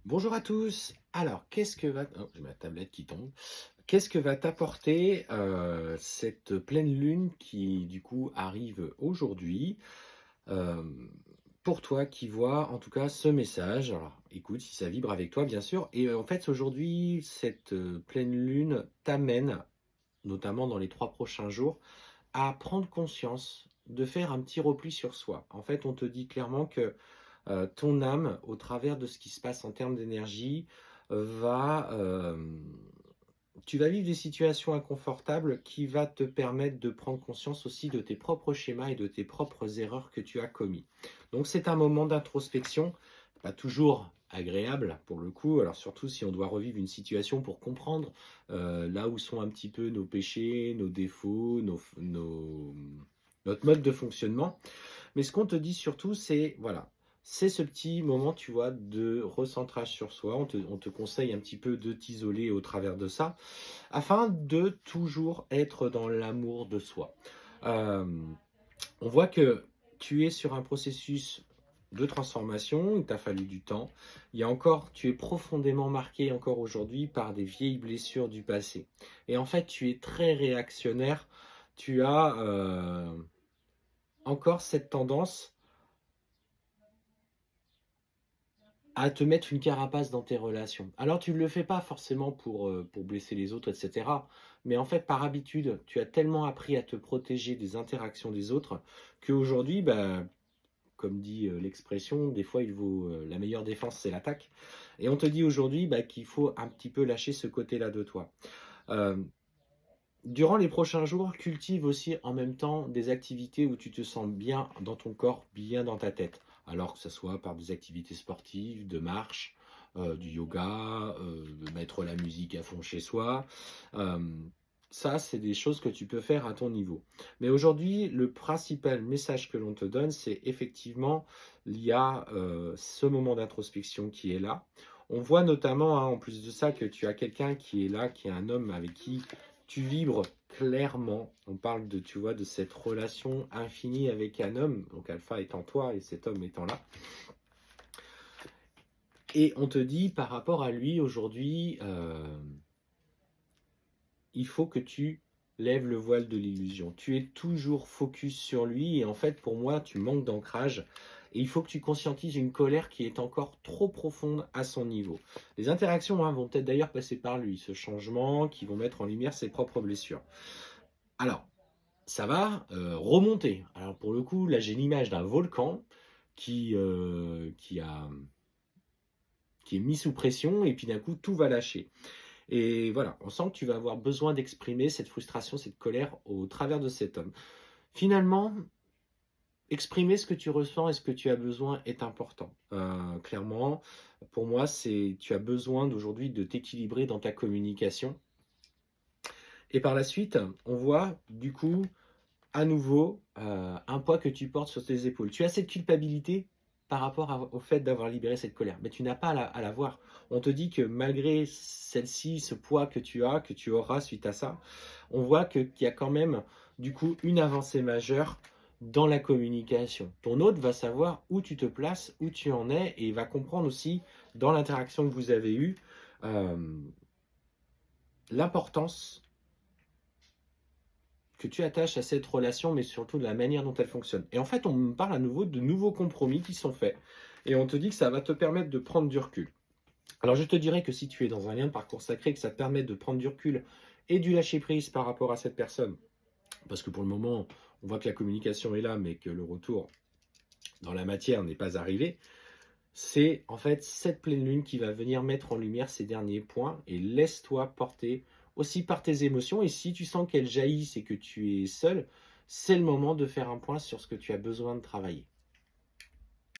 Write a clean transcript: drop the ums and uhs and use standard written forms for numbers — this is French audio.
Bonjour à tous. Alors, j'ai ma tablette qui tombe. Qu'est-ce que va t'apporter, cette pleine lune qui, du coup, arrive aujourd'hui, hem, pour toi qui vois, en tout cas, ce message? Alors, écoute si ça vibre avec toi, bien sûr et en fait, aujourd'hui, cette, pleine lune t'amène, notamment dans les 3 prochains jours, à prendre conscience, de faire un petit repli sur soi. En fait, on te dit clairement que ton âme, au travers de ce qui se passe en termes d'énergie, va, tu vas vivre des situations inconfortables qui va te permettre de prendre conscience aussi de tes propres schémas et de tes propres erreurs que tu as commis. Donc c'est un moment d'introspection, pas toujours agréable pour le coup, alors surtout si on doit revivre une situation pour comprendre, là où sont un petit peu nos péchés, nos défauts, notre mode de fonctionnement. Mais ce qu'on te dit surtout, c'est voilà, c'est ce petit moment, tu vois, de recentrage sur soi. On te conseille un petit peu de t'isoler au travers de ça, afin de toujours être dans l'amour de soi. Hem, on voit que tu es sur un processus de transformation, il t'a fallu du temps. Il y a encore tu es profondément marqué encore aujourd'hui par des vieilles blessures du passé et en fait, tu es très réactionnaire. Tu as, encore cette tendance à te mettre une carapace dans tes relations. Alors tu ne le fais pas forcément pour blesser les autres et cetera, mais en fait par habitude, tu as tellement appris à te protéger des interactions des autres qu'aujourd'hui, bah, comme dit, l'expression, des fois il vaut, la meilleure défense, c'est l'attaque et on te dit aujourd'hui, bah, qu'il faut un petit peu lâcher ce côté-là de toi. Hem, durant les prochains jours, cultive aussi en même temps des activités où tu te sens bien dans ton corps, bien dans ta tête. Alors que ce soit par des activités sportives, de marche, du yoga, de mettre la musique à fond chez soi. Hem, ça, c'est des choses que tu peux faire à ton niveau. Mais aujourd'hui, le principal message que l'on te donne, c'est effectivement, il y a, ce moment d'introspection qui est là. On voit notamment, hein, en plus de ça, que tu as quelqu'un qui est là, qui est un homme avec qui tu vibres clairement. On parle de, tu vois, de cette relation infinie avec un homme, donc Alpha étant toi et cet homme étant là. Et on te dit par rapport à lui aujourd'hui, il faut que tu lèves le voile de l'illusion. Tu es toujours focus sur lui et en fait, pour moi, tu manques d'ancrage et il faut que tu conscientises une colère qui est encore trop profonde à son niveau. Les interactions, hein, vont peut-être d'ailleurs passer par lui, ce changement qui vont mettre en lumière ses propres blessures. Alors, ça va, remonter. Alors pour le coup, là, j'ai l'image d'un volcan qui, qui est mis sous pression et puis d'un coup, tout va lâcher. Et voilà, on sent que tu vas avoir besoin d'exprimer cette frustration, cette colère au travers de cet homme. Finalement, exprimer ce que tu ressens et ce que tu as besoin est important. Clairement, pour moi, c'est tu as besoin d'aujourd'hui de t'équilibrer dans ta communication et par la suite, on voit du coup à nouveau, un poids que tu portes sur tes épaules. Tu as cette culpabilité par rapport au fait d'avoir libéré cette colère, mais tu n'as pas à l'avoir. On te dit que malgré celle-ci, ce poids que tu auras suite à ça, on voit qu'il y a quand même, du coup, une avancée majeure dans la communication. Ton hôte va savoir où tu te places, où tu en es et il va comprendre aussi, dans l'interaction que vous avez eue, hem, l'importance que tu attaches à cette relation, mais surtout de la manière dont elle fonctionne. Et en fait, on me parle à nouveau de nouveaux compromis qui sont faits. Et on te dit que ça va te permettre de prendre du recul. Alors je te dirais que si tu es dans un lien de parcours sacré, que ça te permet de prendre du recul et du lâcher prise par rapport à cette personne, parce que pour le moment, on voit que la communication est là, mais que le retour dans la matière n'est pas arrivé, c'est en fait cette pleine lune qui va venir mettre en lumière ces derniers points et laisse-toi porter aussi par tes émotions et si tu sens qu'elles jaillissent et que tu es seul, c'est le moment de faire un point sur ce que tu as besoin de travailler.